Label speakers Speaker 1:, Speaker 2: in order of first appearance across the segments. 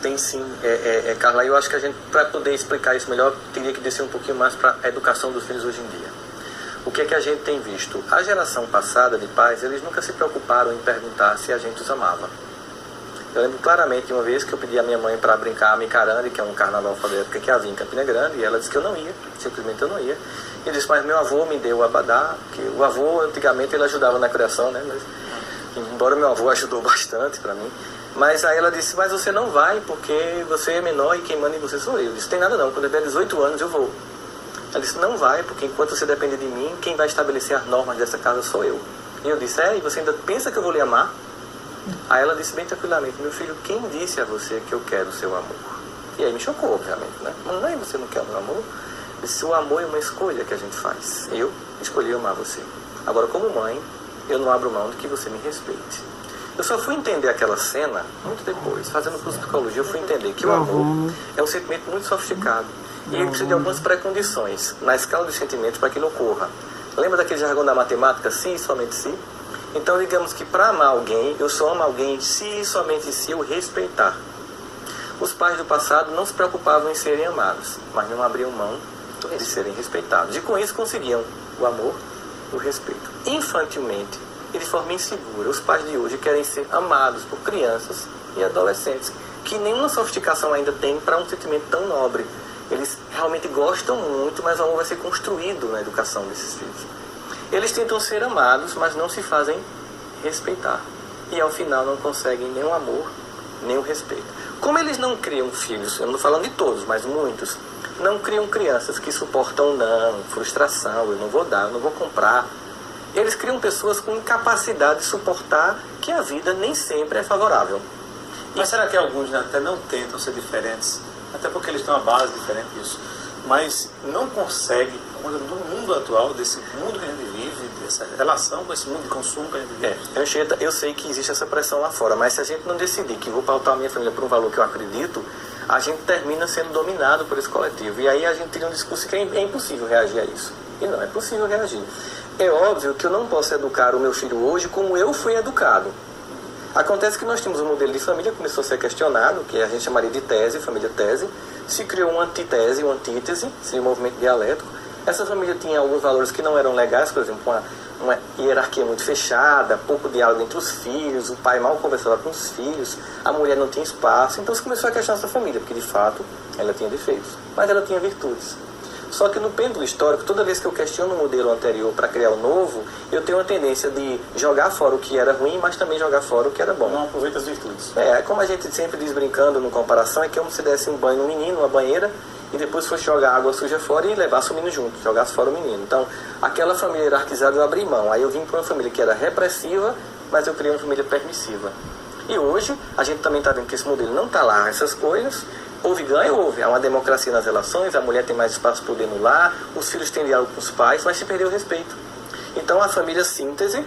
Speaker 1: Tem sim, Carla, eu acho que a gente, para poder explicar isso melhor, teria que descer um pouquinho mais para a educação dos filhos hoje em dia. O que é que a gente tem visto? A geração passada de pais, eles nunca se preocuparam em perguntar se a gente os amava. Eu lembro claramente uma vez que eu pedi à minha mãe para brincar a Micarande, que é um carnaval alfabético que havia em Campina Grande, e ela disse que eu não ia, simplesmente eu não ia. E eu disse, mas meu avô me deu o abadá, que o avô antigamente ele ajudava na criação, né? Mas, embora meu avô ajudou bastante para mim. Mas aí ela disse, mas você não vai porque você é menor e quem manda em você sou eu. Eu disse, tem nada não, quando eu tiver 18 anos eu vou. Ela disse, não vai, porque enquanto você depende de mim, quem vai estabelecer as normas dessa casa sou eu. E eu disse, e você ainda pensa que eu vou lhe amar? Aí ela disse bem tranquilamente, meu filho, quem disse a você que eu quero o seu amor? E aí me chocou, obviamente, né? Mãe, você não quer o meu amor? Eu disse, o amor é uma escolha que a gente faz. Eu escolhi amar você. Agora, como mãe, eu não abro mão de que você me respeite. Eu só fui entender aquela cena muito depois, fazendo curso de psicologia, eu fui entender que o amor é um sentimento muito sofisticado. E ele precisa de algumas pré-condições na escala dos sentimentos para que ele ocorra. Lembra daquele jargão da matemática, se e somente se? Então, digamos que para amar alguém, eu só amo alguém se e somente se eu respeitar. Os pais do passado não se preocupavam em serem amados, mas não abriam mão de serem respeitados. E com isso conseguiam o amor e o respeito. Infantilmente e de forma insegura, os pais de hoje querem ser amados por crianças e adolescentes, que nenhuma sofisticação ainda tem para um sentimento tão nobre. Eles realmente gostam muito, mas o amor vai ser construído na educação desses filhos. Eles tentam ser amados, mas não se fazem respeitar. E ao final não conseguem nem o amor, nem o respeito. Como eles não criam filhos, eu não estou falando de todos, mas muitos, não criam crianças que suportam não, frustração, eu não vou dar, eu não vou comprar. Eles criam pessoas com incapacidade de suportar que a vida nem sempre é favorável.
Speaker 2: Mas será que alguns até não tentam ser diferentes? Até porque eles têm uma base diferente disso. Mas não conseguem, no mundo atual, desse mundo que a gente vive, dessa relação com esse mundo de consumo que a gente vive.
Speaker 1: Eu sei que existe essa pressão lá fora, mas se a gente não decidir que vou pautar a minha família por um valor que eu acredito, a gente termina sendo dominado por esse coletivo. E aí a gente teria um discurso que é impossível reagir a isso. E não é possível reagir. É óbvio que eu não posso educar o meu filho hoje como eu fui educado. Acontece que nós tínhamos um modelo de família que começou a ser questionado, que a gente chamaria de tese, família tese. Se criou uma antitese, uma antítese, seria um movimento dialético. Essa família tinha alguns valores que não eram legais, por exemplo, uma hierarquia muito fechada, pouco diálogo entre os filhos, o pai mal conversava com os filhos, a mulher não tinha espaço. Então se começou a questionar essa família, porque de fato ela tinha defeitos, mas ela tinha virtudes. Só que no pêndulo histórico, toda vez que eu questiono o modelo anterior para criar o novo, eu tenho a tendência de jogar fora o que era ruim, mas também jogar fora o que era bom.
Speaker 2: Não aproveita as virtudes.
Speaker 1: Como a gente sempre diz brincando no comparação, é que como se desse um banho no menino, uma banheira, e depois fosse jogar água suja fora e levasse o menino junto, jogasse fora o menino. Então, aquela família hierarquizada eu abri mão. Aí eu vim para uma família que era repressiva, mas eu criei uma família permissiva. E hoje, a gente também está vendo que esse modelo não está lá, essas coisas. Houve ganho, houve. Há uma democracia nas relações, a mulher tem mais espaço para poder no lar, os filhos têm diálogo com os pais, mas se perdeu o respeito. Então a família síntese,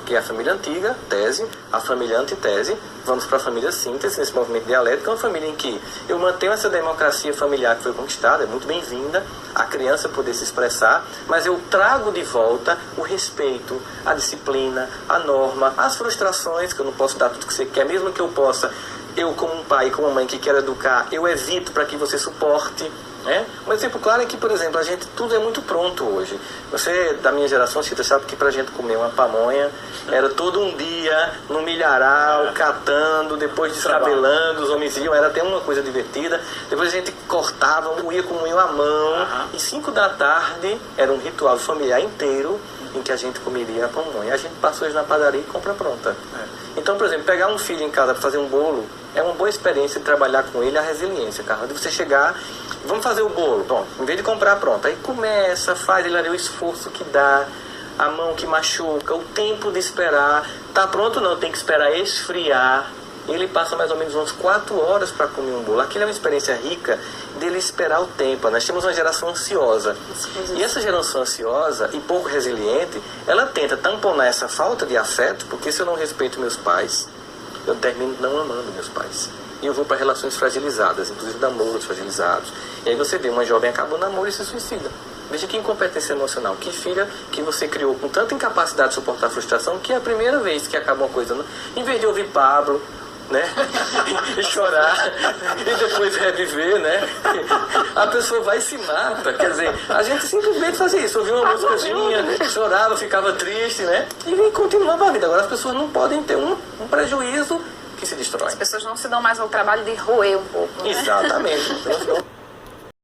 Speaker 1: que é a família antiga, tese, a família antitese, vamos para a família síntese, nesse movimento dialético, é uma família em que eu mantenho essa democracia familiar que foi conquistada, é muito bem-vinda, a criança poder se expressar, mas eu trago de volta o respeito, a disciplina, a norma, as frustrações, que eu não posso dar tudo que você quer, mesmo que eu possa. Eu, como um pai, como uma mãe que quero educar, eu evito para que você suporte. Um exemplo claro é que, por exemplo, tudo é muito pronto hoje. Você, da minha geração, você sabe que pra gente comer uma pamonha era todo um dia no milharal, catando, depois descabelando, os homens iam, era até uma coisa divertida. Depois a gente cortava, moía com moinho à mão, e 5 da tarde era um ritual familiar inteiro em que a gente comeria a pamonha. A gente passa hoje na padaria e compra pronta. Então, por exemplo, pegar um filho em casa para fazer um bolo é uma boa experiência de trabalhar com ele a resiliência, cara. De você chegar, vamos fazer o bolo, bom, em vez de comprar pronto, aí começa, faz ele ali o esforço que dá, a mão que machuca, o tempo de esperar, tá pronto não, tem que esperar esfriar. Ele passa mais ou menos umas 4 horas para comer um bolo. Aquilo é uma experiência rica dele esperar o tempo. Nós temos uma geração ansiosa. E essa geração ansiosa e pouco resiliente, ela tenta tamponar essa falta de afeto, porque se eu não respeito meus pais, eu termino não amando meus pais. E eu vou para relações fragilizadas, inclusive namoros fragilizados. E aí você vê uma jovem acaba o namoro e se suicida. Veja que incompetência emocional, que filha que você criou com tanta incapacidade de suportar a frustração, que é a primeira vez que acaba uma coisa, em vez de ouvir Pablo, chorar e depois reviver, né? A pessoa vai e se mata. Quer dizer, a gente simplesmente fazia isso. Ouvia uma músicazinha, chorava, ficava triste, né? E continuava a vida. Agora as pessoas não podem ter um prejuízo que se destrói.
Speaker 3: As pessoas não se dão mais ao trabalho de roer um pouco, né?
Speaker 1: Exatamente. Então,